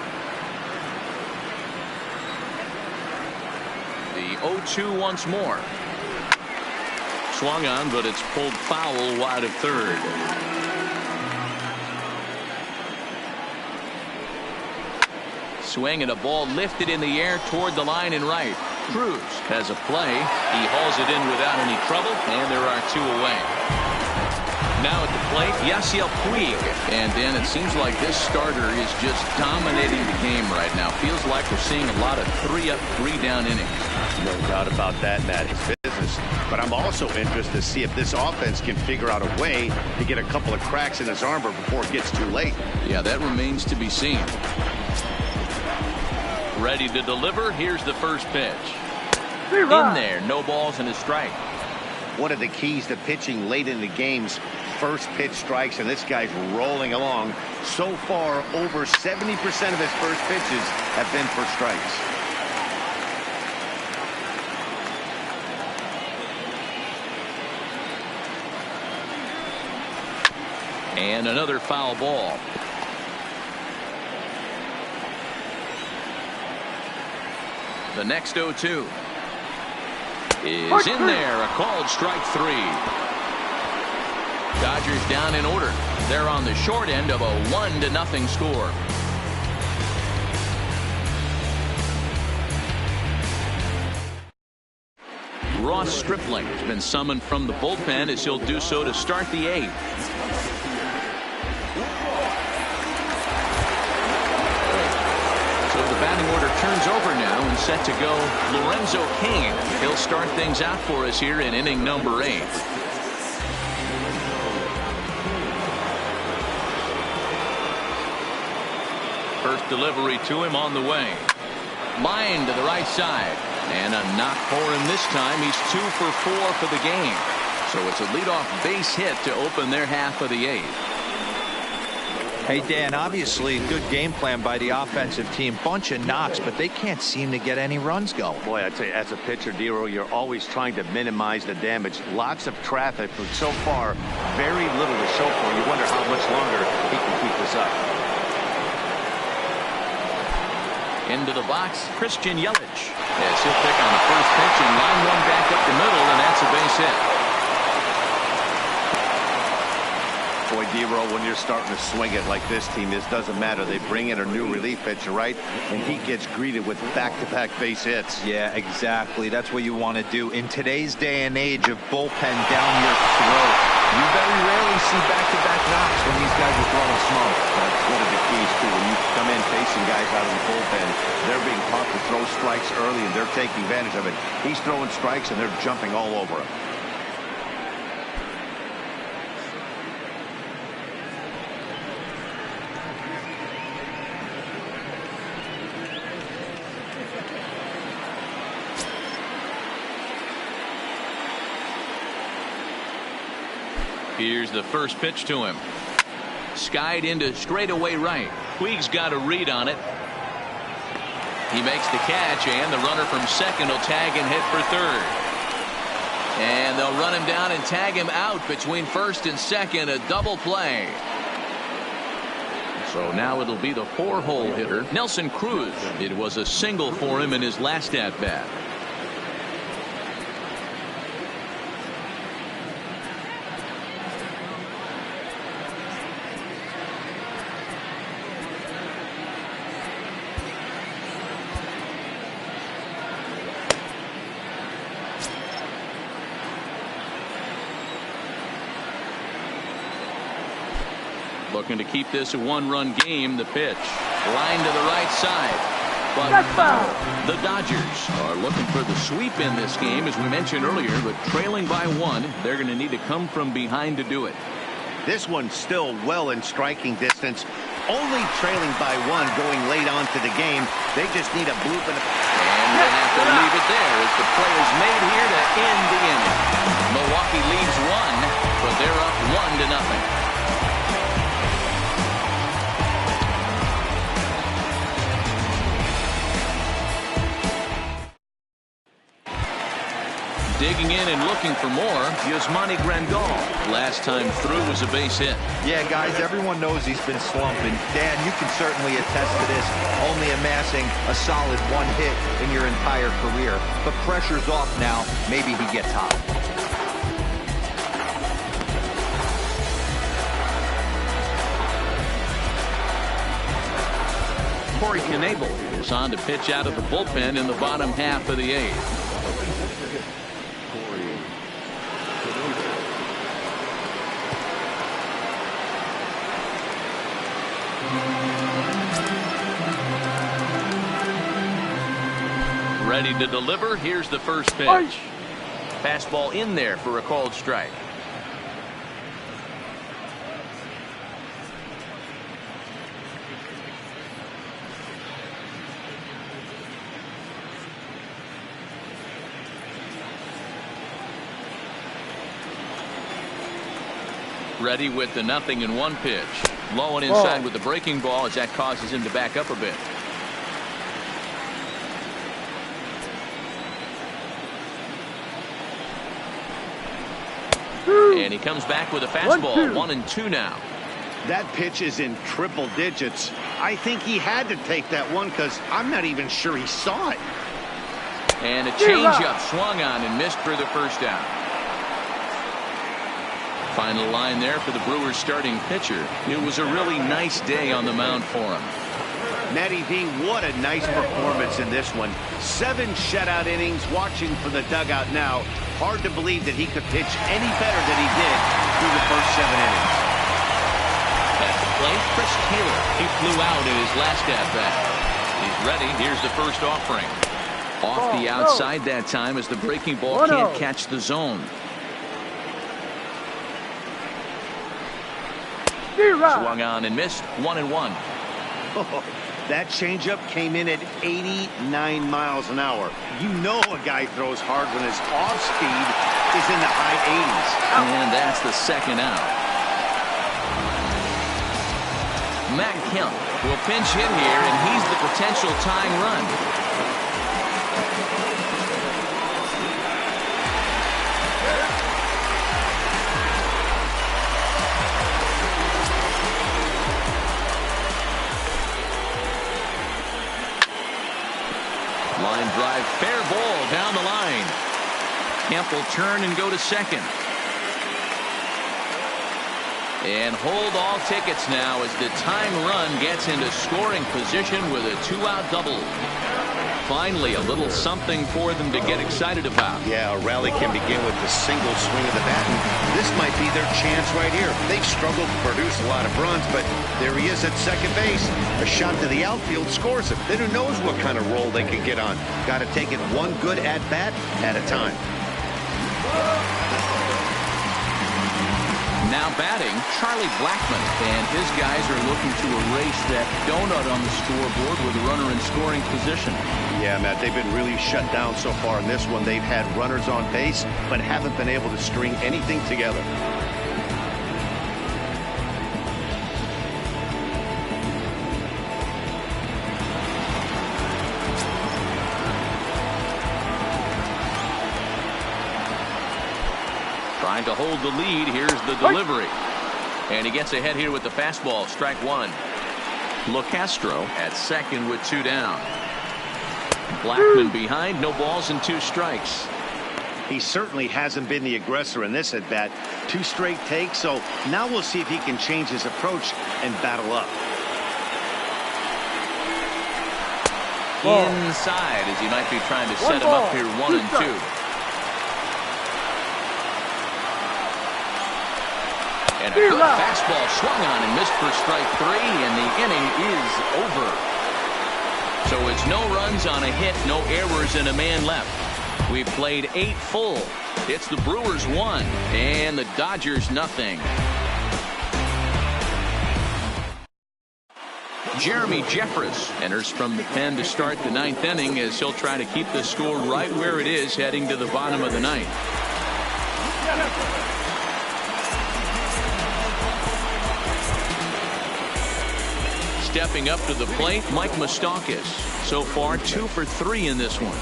The 0-2 once more. swung on, but it's pulled foul wide of third. Swing and a ball lifted in the air toward the line and right. Cruz has a play. He hauls it in without any trouble, and there are two away. Now at the plate, Yasiel Puig. And Dan, it seems like this starter is just dominating the game right now. Feels like we're seeing a lot of 3-up, 3-down innings. No doubt about that, Matt. It's business. But I'm also interested to see if this offense can figure out a way to get a couple of cracks in his armor before it gets too late. Yeah, that remains to be seen. Ready to deliver. Here's the first pitch. In there, no balls and a strike. One of the keys to pitching late in the game's first pitch strikes, and this guy's rolling along. So far, over 70% of his first pitches have been for strikes. And another foul ball. The next 0-2 is in there. A called strike 3. Dodgers down in order. They're on the short end of a 1-0 score. Ross Stripling has been summoned from the bullpen as he'll do so to start the 8th. So the batting order turns over now and set to go Lorenzo Cain. He'll start things out for us here in inning number 8. First delivery to him on the way. Line to the right side. And a knock for him this time. He's 2 for 4 for the game. So it's a leadoff base hit to open their half of the 8th. Hey, Dan, obviously good game plan by the offensive team. Bunch of knocks, but they can't seem to get any runs going. Boy, I'd say as a pitcher, Dero, you're always trying to minimize the damage. Lots of traffic, but so far, very little to show for. You wonder how much longer he can keep this up. Into the box, Christian Yelich. Yes, he'll pick on the first pitch and line one back up the middle, and that's a base hit. Boy, Dero, when you're starting to swing it like this team is, doesn't matter. They bring in a new relief pitcher, right? And he gets greeted with back-to-back base hits. Yeah, exactly. That's what you want to do. In today's day and age of bullpen down your throat, you very rarely see back-to-back knocks when these guys are throwing smoke. That's one of the keys, too. When you come in facing guys out of the bullpen, they're being taught to throw strikes early, and they're taking advantage of it. He's throwing strikes, and they're jumping all over him. Here's the first pitch to him. Skied into straightaway right. Puig's got a read on it. He makes the catch, and the runner from second will tag and hit for third. And they'll run him down and tag him out between first and second. A double play. So now it'll be the 4-hole hitter, Nelson Cruz. It was a single for him in his last at-bat. Looking to keep this a 1-run game. The pitch. Line to the right side. But the Dodgers are looking for the sweep in this game, as we mentioned earlier, but trailing by 1. They're going to need to come from behind to do it. This one's still well in striking distance. Only trailing by 1 going late on to the game. They just need a bloop and they have to leave it there as the play is made here to end the inning. Milwaukee leads 1, but they're up 1-0. Digging in and looking for more, Yasmani Grandal. Last time through was a base hit. Yeah, guys, everyone knows he's been slumping. Dan, you can certainly attest to this, only amassing a solid 1 hit in your entire career. But pressure's off now. Maybe he gets hot. Corey Knebel is on to pitch out of the bullpen in the bottom half of the eighth. Ready to deliver. Here's the first pitch. Fastball in there for a called strike. Ready with the 0-1 pitch. Low and inside with the breaking ball as that causes him to back up a bit. And he comes back with a fastball. 1-2 now. That pitch is in triple digits. I think he had to take that one because I'm not even sure he saw it. And a changeup swung on and missed for the first down. Final line there for the Brewers starting pitcher. It was a really nice day on the mound for him. Matty V, what a nice performance in this one. 7 shutout innings. Watching from the dugout now, hard to believe that he could pitch any better than he did through the first 7 innings. At the plate, Chris Taylor. He flew out in his last at-bat. He's ready. Here's the first offering. Off the outside that time as the breaking ball can't catch the zone. Swung on and missed. 1-1. Oh, that changeup came in at 89 miles an hour. You know a guy throws hard when his off speed is in the high 80s. And that's the second out. Matt Kemp will pinch hit here, and he's the potential tying run. Line drive, fair ball down the line. Kemp will turn and go to second. And hold all tickets now as the tying run gets into scoring position with a 2-out double. Finally, a little something for them to get excited about. Yeah, a rally can begin with the single swing of the bat. And this might be their chance right here. They've struggled to produce a lot of runs, but there he is at second base. A shot to the outfield scores him. Then who knows what kind of roll they can get on. Got to take it one good at-bat at a time. Now batting, Charlie Blackmon, and his guys are looking to erase that donut on the scoreboard with a runner in scoring position. Yeah, Matt, they've been really shut down so far in this one. They've had runners on base, but haven't been able to string anything together. Trying to hold the lead. Here's the delivery. And he gets ahead here with the fastball. Strike one. LoCastro at second with 2 down. Blackmon behind. No balls and 2 strikes. He certainly hasn't been the aggressor in this at bat. 2 straight takes. So now we'll see if he can change his approach and battle up. Inside as he might be trying to set him up here 1-2. And a good fastball swung on and missed for strike 3, and the inning is over. So it's no runs on a hit, no errors, and a man left. We've played 8 full. It's the Brewers 1 and the Dodgers nothing. Jeremy Jeffress enters from the pen to start the 9th inning as he'll try to keep the score right where it is heading to the bottom of the 9th. Stepping up to the plate, Mike Moustakas. So far, 2 for 3 in this one.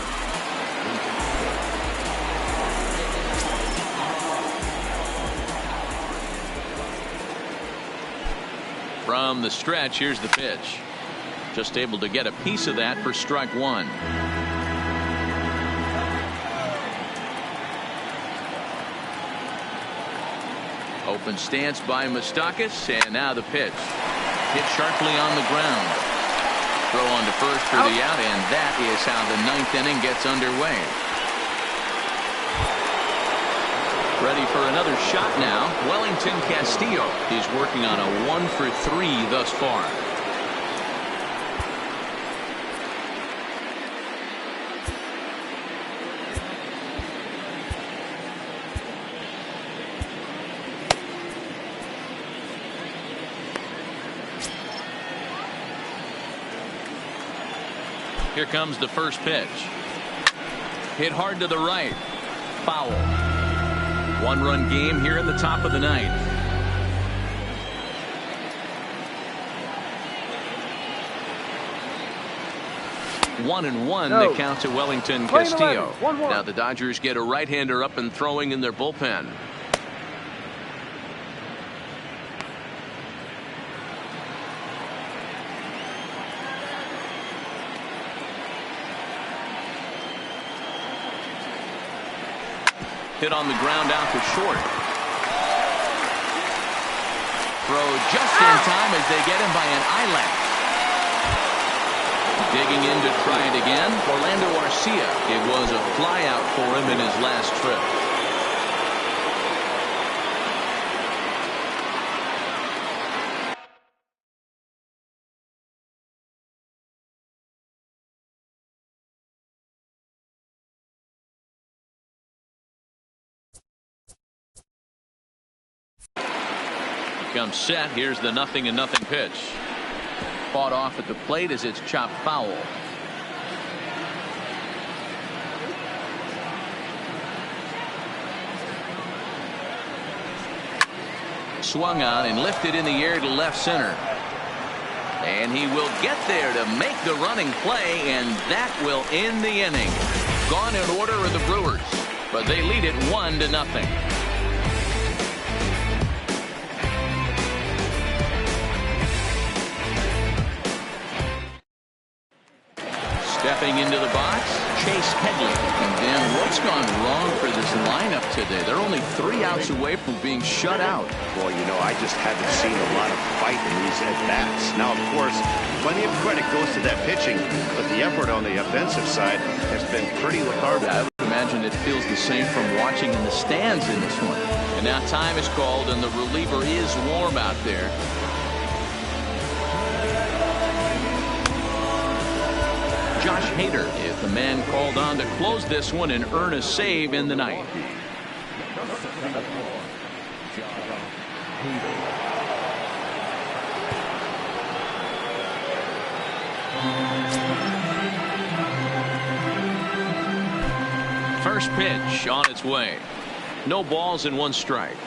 From the stretch, here's the pitch. Just able to get a piece of that for strike 1. Open stance by Moustakas, and now the pitch. Hit sharply on the ground. Throw on to first for the out, and that is how the ninth inning gets underway. Ready for another shot now. Wellington Castillo. He's working on a 1-for-3 thus far. Here comes the first pitch. Hit hard to the right. Foul. One-run game here in the top of the ninth. 1-1 No. the count to Wellington Play Castillo. 11. 1-1. Now the Dodgers get a right-hander up and throwing in their bullpen. Hit on the ground out to short. Throw just in time as they get him by an eyelash. Digging in to try it again, Orlando Arcia. It was a flyout for him in his last trip. Comes set. Here's the 0-0 pitch. Fought off at the plate as it's chopped foul. Swung on and lifted in the air to left center. And he will get there to make the running play, and that will end the inning. Gone in order are the Brewers, but they lead it 1-0. Stepping into the box, Chase Headley. And Dan, what's gone wrong for this lineup today? They're only 3 outs away from being shut out. Boy, you know, I just haven't seen a lot of fight in these at-bats. Now, of course, plenty of credit goes to that pitching, but the effort on the offensive side has been pretty lethargic. I would imagine it feels the same from watching in the stands in this one. And now time is called, and the reliever is warm out there. Josh Hader is the man called on to close this one and earn a save in the ninth. First pitch on its way. No balls and 1 strike.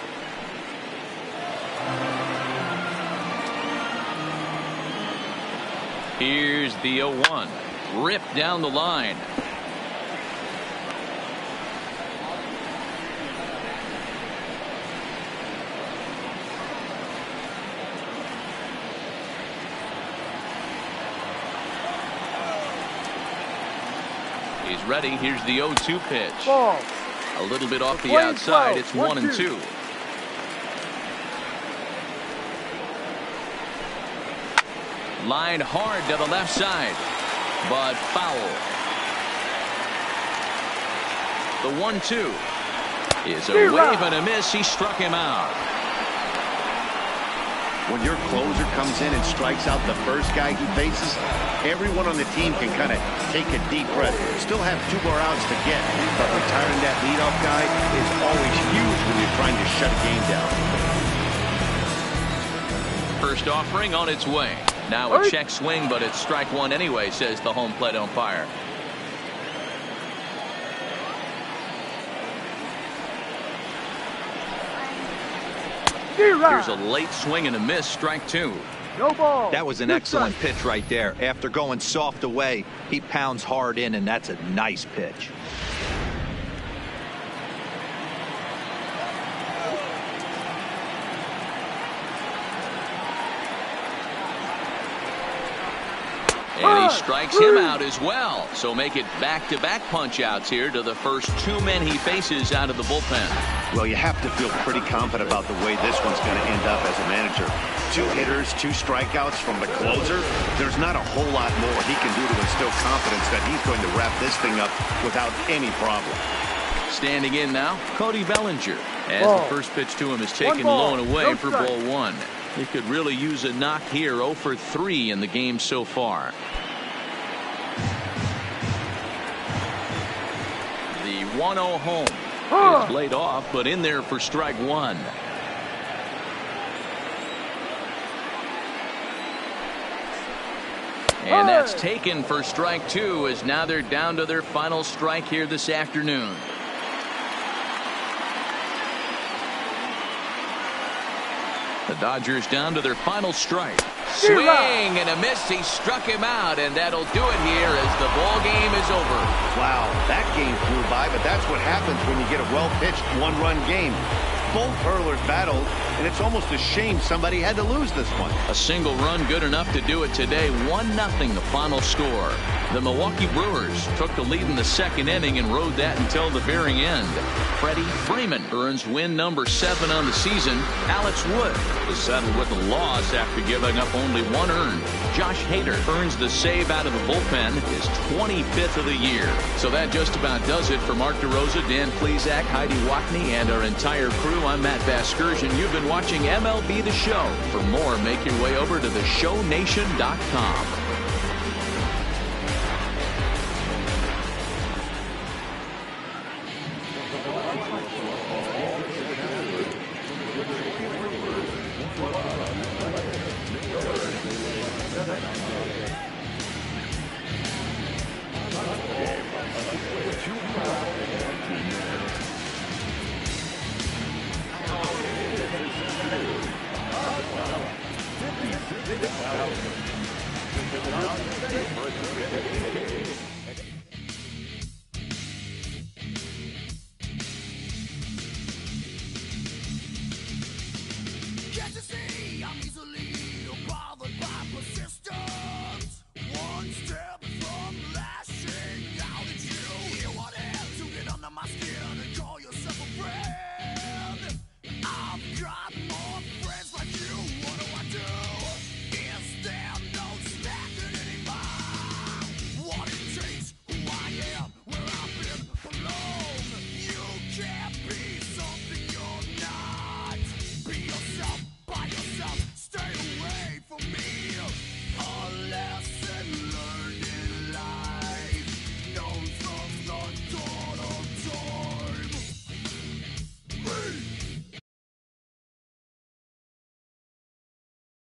Here's the 0-1. Ripped down the line. He's ready. Here's the 0-2 pitch. Ball. A little bit off the Playing outside. 12. It's 1-2. Line hard to the left side, but foul. The 1-2 is a wave and a miss. He struck him out. When your closer comes in and strikes out the first guy he faces, everyone on the team can kind of take a deep breath. Still have 2 more outs to get, but retiring that leadoff guy is always huge when you're trying to shut a game down. First offering on its way. Now a check swing, but it's strike 1 anyway, says the home plate umpire. Here's a late swing and a miss, strike 2. No ball. That was an excellent pitch right there. After going soft away, he pounds hard in, and that's a nice pitch. And he strikes him out as well. So make it back-to-back punch-outs here to the first two men he faces out of the bullpen. Well, you have to feel pretty confident about the way this one's going to end up as a manager. 2 hitters, 2 strikeouts from the closer. There's not a whole lot more he can do to instill confidence that he's going to wrap this thing up without any problem. Standing in now, Cody Bellinger. As the first pitch to him is taken low and away for ball 1. He could really use a knock here. 0 for 3 in the game so far. The 1-0 home is laid off, but in there for strike 1. And that's taken for strike 2, as now they're down to their final strike here this afternoon. The Dodgers down to their final strike. Swing and a miss. He struck him out, and that'll do it here as the ball game is over. Wow, that game flew by, but that's what happens when you get a well-pitched one-run game. Both hurlers battled, and it's almost a shame somebody had to lose this one. A single run good enough to do it today. 1-0 the final score. The Milwaukee Brewers took the lead in the second inning and rode that until the very end. Freddie Freeman earns win number 7 on the season. Alex Wood is settled with a loss after giving up only 1 earned. Josh Hader earns the save out of the bullpen, his 25th of the year. So that just about does it for Mark DeRosa, Dan Plesac, Heidi Watney, and our entire crew. I'm Matt Vasgersian. You've been watching MLB The Show. For more, make your way over to theshownation.com.